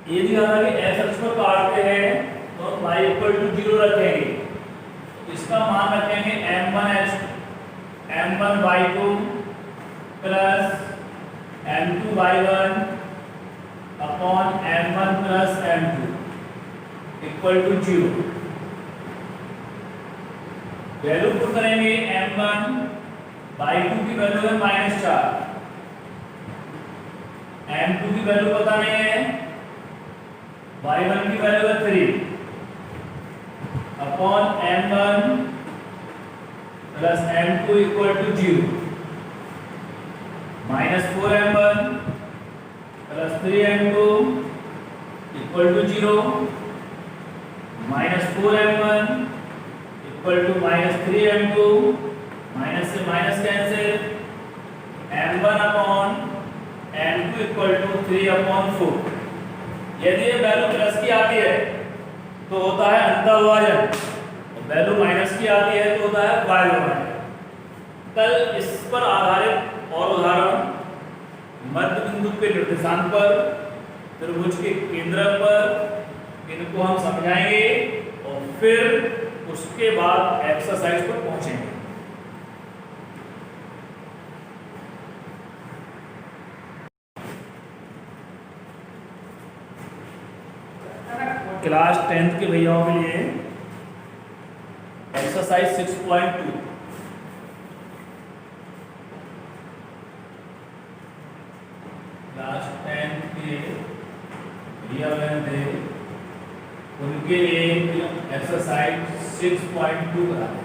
ये दिया था कि x अक्ष पर काटते हैं तो हम y इक्वल टू 0 रखेंगे, इसका मान रखेंगे m1y2 plus m2y1 upon m1 plus m2 equal to 0। Value put करेंगे m1 y2 की वैल्यू है -4, m2 की वैल्यू पता नहीं है, y1 की वैल्यू है 3 upon m1 plus m2 equal to 0, -4m1 plus 3m2 equal to 0, -4m1 equal to -3m2, minus से minus cancel, m1 upon m2 equal to 3/4। यदि ये वैल्यू प्लस की आती है तो होता है अंतःविभाजन, वैल्यू माइनस की आती है तो होता है वायुविभाजन। कल इस पर आधारित और उदाहरण मध्य बिंदु के निर्देशांक पर, त्रिभुज के केंद्र पर, इनको हम समझाएंगे और फिर उसके बाद एक्सरसाइज पर पहुंचेंगे। क्लास 10th के भैयाओं के लिए एक्सरसाइज 6.2। क्लास 10th के भैया बहन थे उनके लिए एक्सरसाइज 6.2 करा है।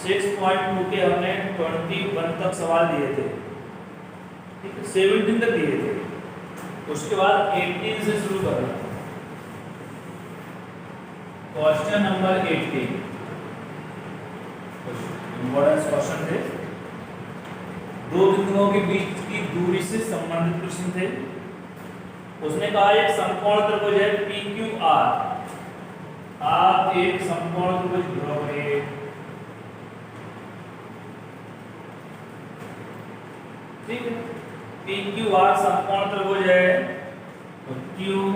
6.2 के हमने 21 तक सवाल दिए थे, ठीक है, 17 तक दिए थे, उसके बाद 18 से शुरू करना। क्वेश्चन नंबर 18 इंपॉर्टेंट क्वेश्चन थे, दो बिंदुओं के बीच की दूरी से संबंधित प्रश्न थे। उसने कहा एक समकोण त्रिभुज है PQR, आप एक समकोण त्रिभुज ड्रॉ करिए। ठीक है, PQR समकोण त्रिभुज है तो QPR,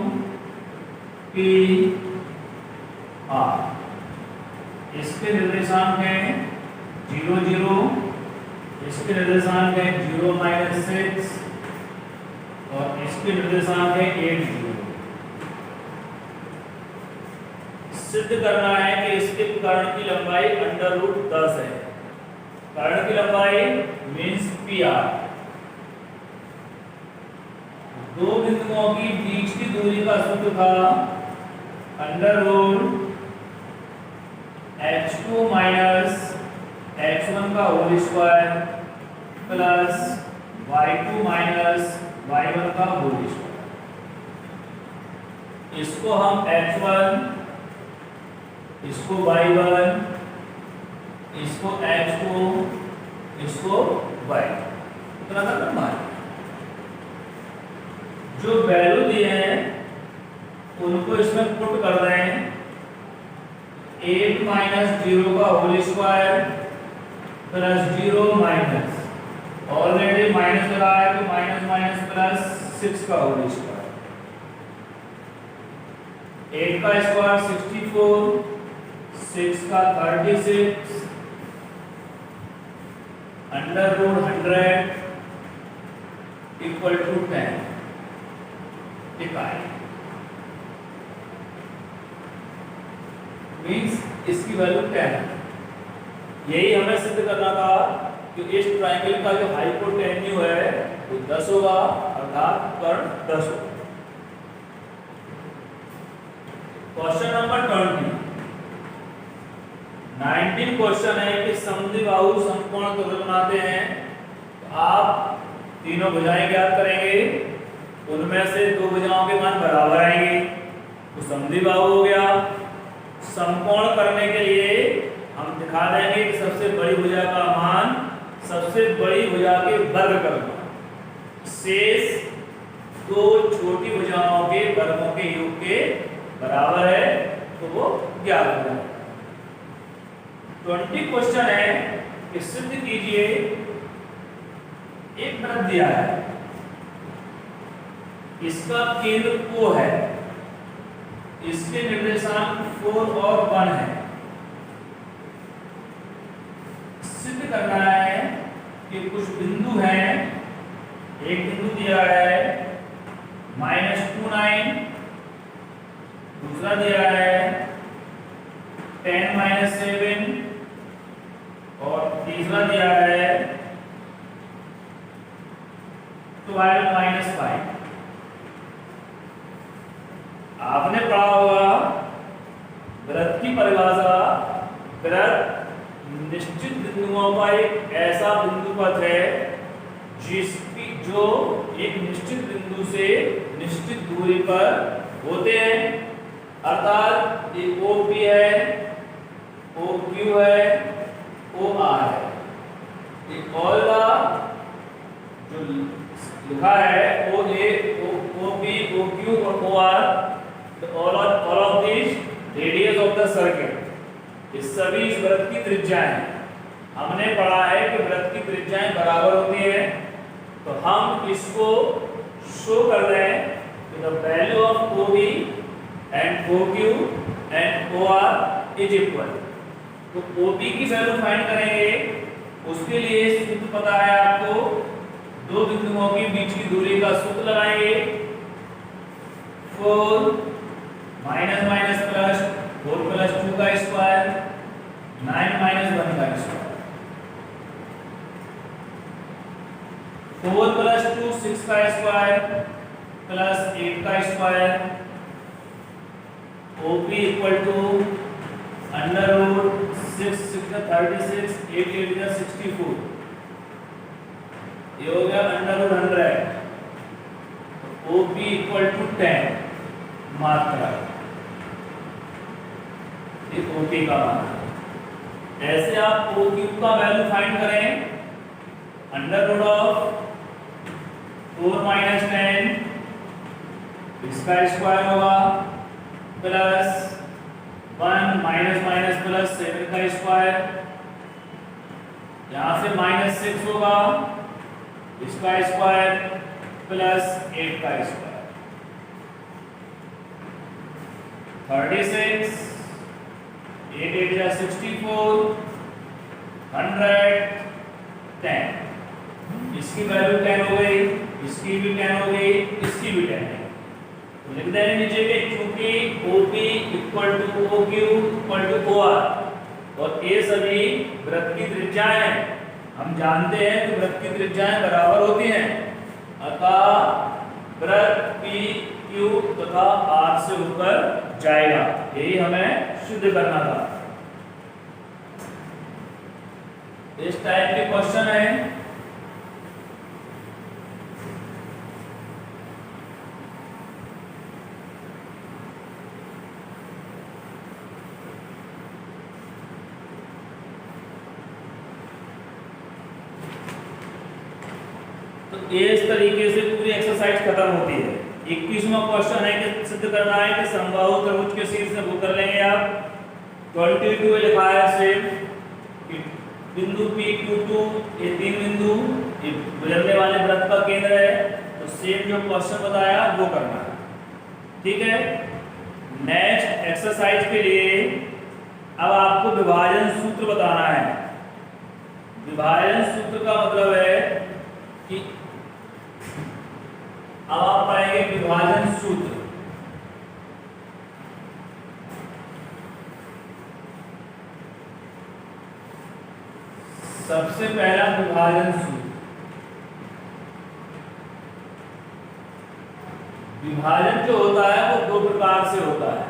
इसके निर्देशांक हैं 0 0, इसके निर्देशांक है 0 -6 और इसके निर्देशांक है 8 0। सिद्ध करना है कि इसके कर्ण की लंबाई √10 है। कर्ण की लंबाई मीन्स PR। दो बिंदुओं की बीच की दूरी का सूत्र था √h2 - h1 का whole square plus y2 - y1 का होल स्क्वायर। इसको हम h1, इसको y1, इसको h2, इसको y2 इतना कर लंबा है। जो वैल्यू दिए हैं उनको इसमें पुट कर रहे हैं। 8 - 0 का whole square plus 0 minus, already minus लगा है तो माइनस माइनस प्लस 6 का होल स्क्वायर। 8 का स्क्वायर 64, 6 का 36, √100 इक्वल टू 10 मीन्स इसकी वैल्यू 10 है। यही हमें सिद्ध करना था कि इस ट्रायंगल का जो हाइपोटेन्यू है वो 10 होगा, अर्थात कर्ण 10 होगा। क्वेश्चन नंबर 19 क्वेश्चन है कि समद्विबाहु समकोण त्रिभुज बनाते हैं तो आप तीनों भुजाएं ज्ञात करेंगे, उनमें से दो भुजाओं के मान बराबर आएंगे तो समद्विबाहु हो गया। समकोण करने के लिए हम दिखा देंगे कि सबसे बड़ी भुजा का मान सबसे बड़ी भुजा के वर्ग करना, शेष दो छोटी भुजाओं के वर्गों के योग के बराबर है तो वो ज्ञात हो जाए। 20 क्वेश्चन है कि सिद्ध कीजिए एक वृत्त दिया है, इसका केंद्र O है, इसके निर्देशांक 4 और 1 है। सिद्ध करना है कि कुछ बिंदु हैं, एक बिंदु दिया है -29, दूसरा दिया है 10 - 7 और तीसरा दिया है 12 - 5। आपने पढ़ा होगा वृत्त की परिभाषा, वृत्त निश्चित बिंदुओं का एक ऐसा बिंदु पथ है जिसकी जो एक निश्चित बिंदु से निश्चित दूरी पर होते हैं, अर्थात ये OP है, OQ है, OR है। ये ऑल जो लिखा है OA, OP, OQ और OR, all of these radius of the circle, ये सभी इस वृत्त की त्रिज्याएं हैं। हमने पढ़ा है कि वृत्त की त्रिज्याएं बराबर होती है, तो हम इसको शो कर रहे हैं कि the value of OB and OQ and OR is equal. तो OB की वैल्यू फाइंड करेंगे, उसके लिए सूत्र पता है आपको, दो बिंदुओं के बीच की दूरी का सूत्र लगाएंगे, 4 माइनस माइनस प्लस 4 + 2 का स्क्वायर 9 - 1 का स्क्वायर, 4 + 2 6 का स्क्वायर प्लस 8 का स्क्वायर, OP = √6 × 36 8 × 8 = 64, ये हो गया √100। OP = 10 मात्रा, ये OP का मान है। ऐसे आप OQ का वैल्यू फाइंड करें, √4 - 10 इसका स्क्वायर होगा प्लस 1 - प्लस 7 का स्क्वायर, यहां से -6 होगा, इसका स्क्वायर प्लस 8 का स्क्वायर, 36 8 × 8 = 64 100 10। इसकी वैल्यू 10 हो गई, इसकी भी 10 हो गई, इसकी भी 10 है। तो लिख देंगे नीचे के, क्योंकि OP = OQ = OR और ये सभी वृत्त की त्रिज्याएं हैं। हम जानते हैं कि वृत्त की त्रिज्याएं बराबर होती हैं, अतः वृत्त PQ तथा R से ऊपर जाएगा। यही हमें सिद्ध करना था। इस टाइप के क्वेश्चन है। तो इस तरीके से पूरी एक्सरसाइज खत्म होती है। 21वां क्वेश्चन है कि सिद्ध करना है कि समबाहु त्रिभुज के शीर्ष से वो कर लेंगे आप। 22 लिखा है सेम कि बिंदु PQ2, ये तीन बिंदु ये गुजरने वाले वृत्त का केंद्र है, तो सेम जो क्वेश्चन बताया वो करना है, ठीक है। नेक्स्ट एक्सरसाइज के लिए अब आपको विभाजन सूत्र बताना है। विभाजन सूत्र का मतलब है कि अब आप पढ़ेंगे विभाजन सूत्र। सबसे पहला विभाजन सूत्र, विभाजन जो होता है वो दो प्रकार से होता है।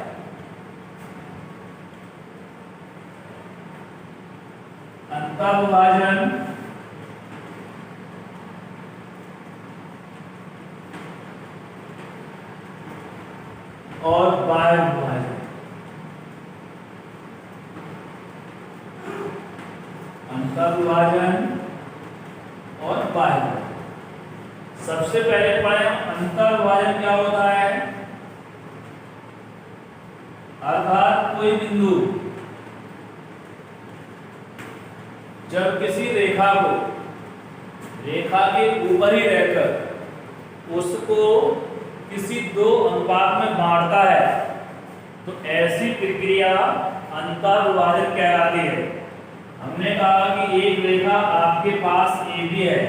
अंतःविभाजन और बाह्य विभाजन। अंतःविभाजन और बाह्य विभाजन। सबसे पहले पढ़े अंतःविभाजन क्या होता है, अर्थात कोई बिंदु जब किसी रेखा को रेखा के ऊपर ही रहकर उसको किसी दो अनुपात में बांटता है तो ऐसी प्रक्रिया अंतर विभाजन कहलाती है। हमने कहा कि एक रेखा आपके पास AB है,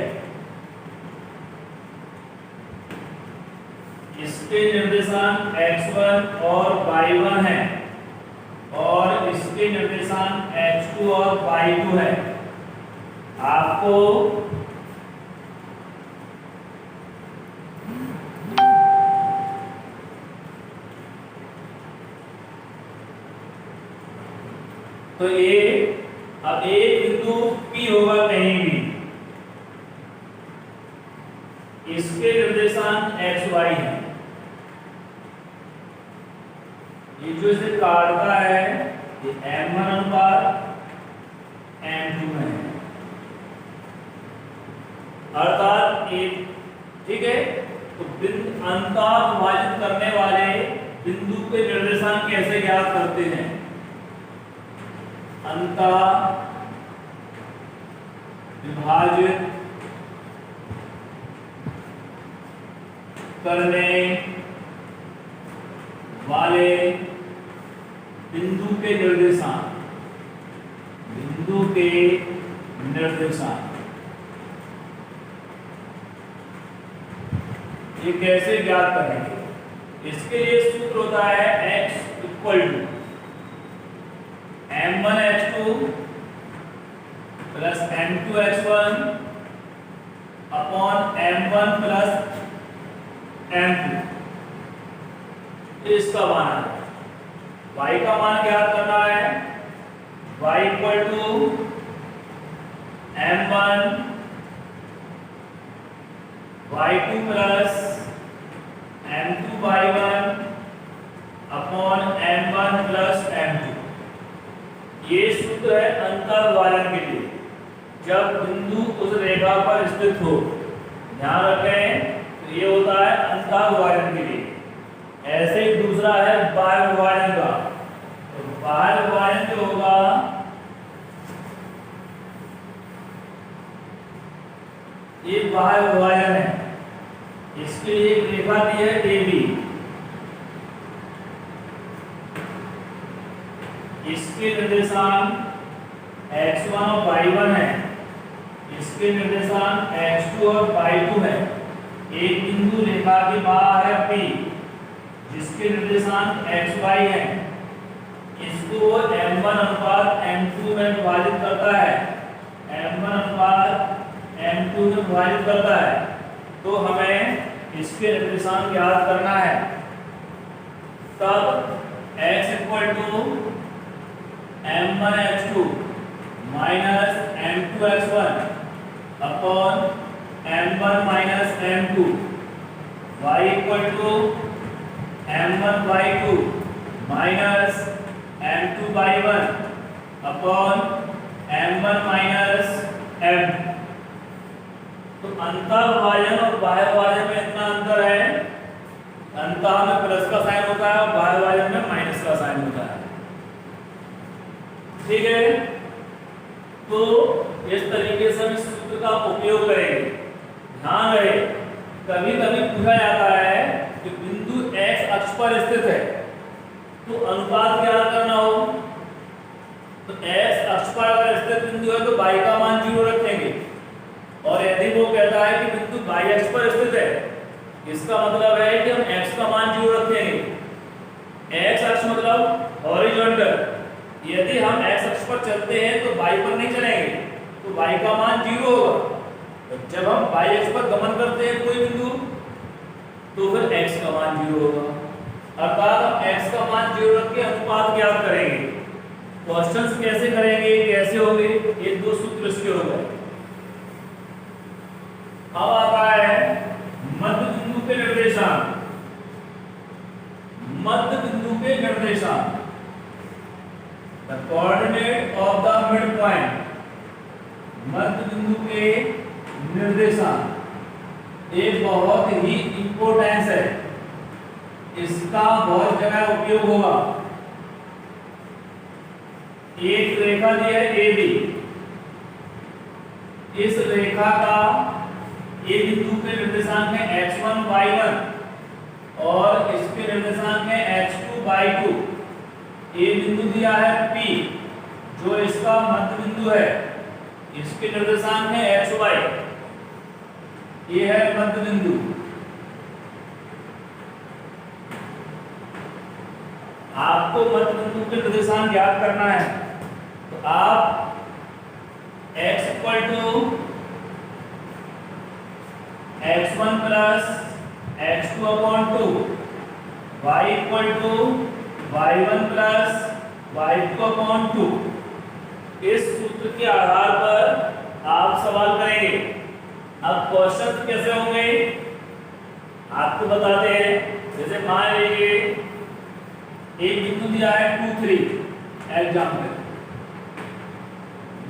इसके निर्देशांक x1 और y1 है और इसके निर्देशांक x2 और y2 है। आपको तो ये अब एक बिंदु P होगा कहीं भी, इसके निर्देशांक x y है, ये जो इसे काटता है ये m1 अनुपात m2 है, अर्थात एक ठीक है। तो बिंदु अंतर विभाजित करने वाले बिंदु के निर्देशांक कैसे ज्ञात करते हैं? अंतर विभाजित करने वाले बिंदु के निर्देशांक, बिंदु के निर्देशांक ये कैसे ज्ञात करेंगे? इसके लिए सूत्र होता है x equal to m1x2 plus m2x1 upon m1 plus m2। इसका मान है y का मान ज्ञात करना है, y equal to m1 y2 plus m2 y1 upon m1 plus m2। ये सूत्र है अंतर विभाजन के लिए जब बिंदु उस रेखा पर स्थित हो। ध्यान रखें, तो ये होता है अंतर विभाजन के लिए। ऐसे ही दूसरा है बाह्य विभाजन का। तो बाह्य विभाजन जो होगा ये बाह्य विभाजन है, इसके लिए एक रेखा दी है AB, इसके निर्देशांक x1 और y1 है, इसके निर्देशांक x2 और y2 है। एक बिंदु रेखा के बाहर है P जिसके निर्देशांक xy है, इसको m1 अनुपात m2 में विभाजित करता है, m1 अनुपात m2 में विभाजित करता है। तो हमें इसके निर्देशांक याद करना है। तब x equal to m1x2 minus m2x1 upon m1 minus m2, y equal to m1y2 minus m2y1 upon m1 minus m। तो अंतर विभाजन और बाह्य विभाजन में इतना अंतर है, अंतर में प्लस का साइन होता है और बाह्य विभाजन में माइनस का साइन होता है। ठीक है, तो इस तरीके से हम इस सूत्र का उपयोग करेंगे। ध्यान रहे, कभी कभी पूछा जाता है कि बिंदु x अक्ष पर स्थित है तो अनुपात क्या करना हो। तो x अक्ष पर अगर स्थित बिंदु है तो y का मान 0 रखेंगे, और यदि वो कहता है कि बिंदु y अक्ष पर स्थित है, इसका मतलब है कि हम x का मान 0 रखेंगे। x अक्ष मतलब हॉरिजॉन्टल, यदि हम x अक्ष पर चलते हैं तो y पर नहीं चलेंगे, तो y का मान 0 होगा। तो जब हम y अक्ष पर गमन करते हैं कोई बिंदु तो फिर x का मान 0 होगा, अर्थात हम x का मान 0 रख के अनुपात ज्ञात करेंगे। क्वेश्चंस कैसे करेंगे, कैसे होंगे, ये दो सूत्र इसके हो गए। अब आता है मध्य बिंदु के निर्देशांक। मध्य बिंदु के निर्देशांक, the coordinate of the mid point. मध्य बिंदु के निर्देशांक एक बहुत ही इंपॉर्टेंस है, इसका बहुत जगह उपयोग होगा। एक रेखा दी है AB, इस रेखा का ए बिंदु के निर्देशांक है x1 y1, और इसके निर्देशांक है x2/2। ये बिंदु दिया है P जो इसका मध्य बिंदु है, इसके निर्देशांक है xy, ये है मध्य बिंदु। आपको मध्य बिंदु के निर्देशांक ज्ञात करना है, तो आप x = x1 + x2/2, y = y1 + y2/2। इस सूत्र के आधार पर आप सवाल करेंगे। अब क्वेश्चन कैसे होंगे आपको बताते हैं। जैसे मान लीजिए एक बिंदु दिया है 2, 3 एग्जाम्पल,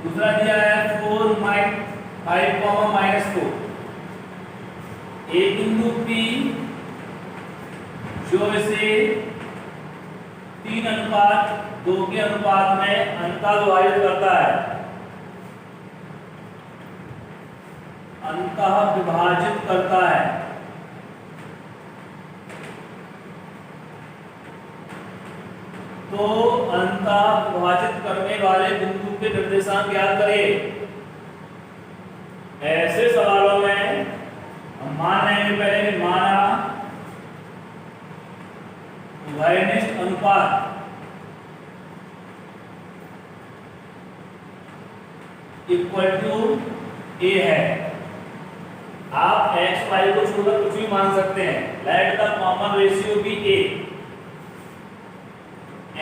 दूसरा दिया है 4, 5, -4। एक बिंदु P जो इसे 3:2 के अनुपात में अंतःविभाजित करता है, अंतःविभाजित करता है। तो अंतःविभाजित करने वाले बिंदु के निर्देशांक ज्ञात करें। ऐसे सवालों में हम मान लेंगे पहले कि माना उभयनिष्ठ अनुपात = a है। आप x y को छोड़कर कुछ भी मान सकते हैं। Let the common ratio be a।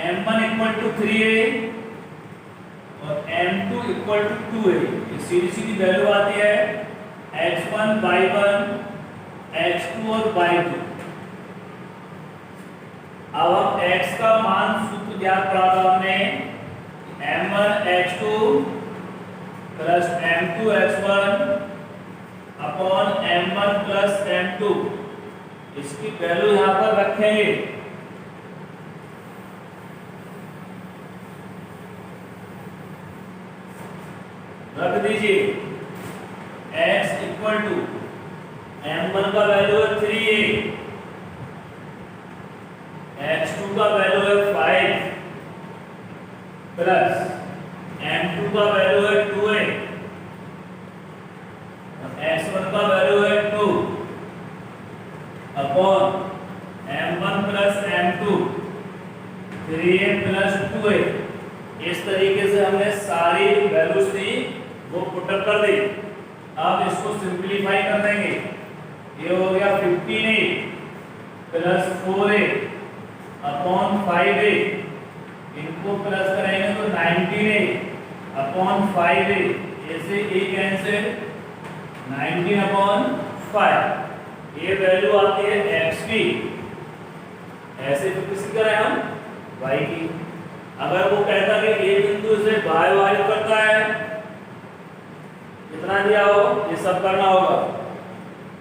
m1 = 3a और m2 = 2a। सीधी सीधी वैल्यू आती है x1 y1, x2 और y2। अब हम x का मान सूत्र ज्ञात करा था हमने, m1 x2 + m2 x1 upon m1 + m2। इसकी वैल्यू यहां पर रखेंगे। रख दीजिए x = m1 का वैल्यू है 3a, x2 का वैल्यू है 5 प्लस m2 का वैल्यू है 2a और x1 का वैल्यू है 2 upon m1 + m2 3a + 2a। इस तरीके से हमने सारी वैल्यूज थी वो पुटअप कर दी। अब इसको सिंपलीफाई कर देंगे। ये हो गया 15a + 4a अपॉन 5a। इनको प्लस करेंगे तो 19a अपॉन 5a। ऐसे a कैंसिल 19/5। ये वैल्यू आती है x की। ऐसे तो किसी करें हम y की। अगर वो कहता कि ये बिंदु से y वाहित करता है, कितना दिया हो ये सब करना होगा।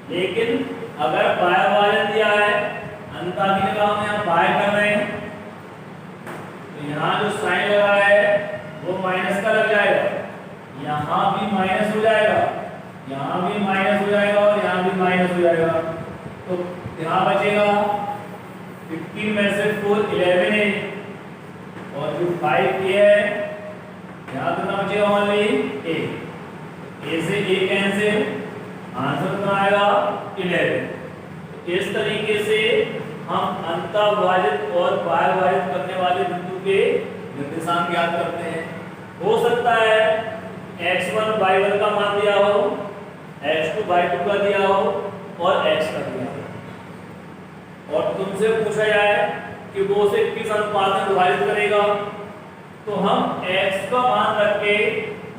लेकिन अगर y वाहित दिया है, अंतर की जगह हम यहाँ y कर रहे हैं, तो यहाँ जो साइन लगा है वो माइनस का लग जाएगा, यहाँ भी माइनस हो जाएगा, यहाँ भी माइनस हो जाएगा और यहाँ भी माइनस हो जाएगा। तो यहाँ बचेगा 15 में से 4 11 है और जो 5 ये है यहाँ कितना बचेगा ओनली a। a से a कैंसिल, आंसर कितना आएगा 11। इस तरीके से हम अंतःविभाजित और बाह्यविभाजित करने वाले बिंदु के निर्देशांक ज्ञात करते हैं। हो सकता है x1 y1 का मान दिया हो, x2 y2 का दिया हो और x का दिया हो और तुमसे पूछा जाए कि वो उसे किस अनुपात में विभाजित करेगा, तो हम x का मान रख के,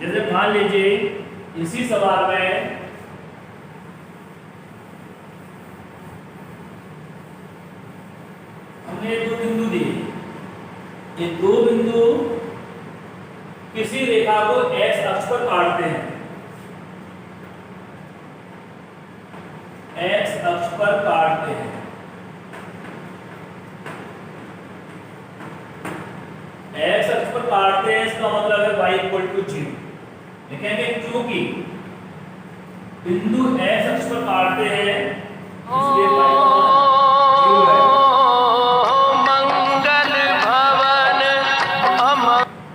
जैसे मान लीजिए इसी सवाल में हमने दो बिंदु दिए, ये दो बिंदु किसी रेखा को x अक्ष पर काटते हैं, x अक्ष पर काटते हैं। x अक्ष पर काटते हैं इसका मतलब है y = 0। लिखेंगे क्योंकि बिंदु x अक्ष पर काटते हैं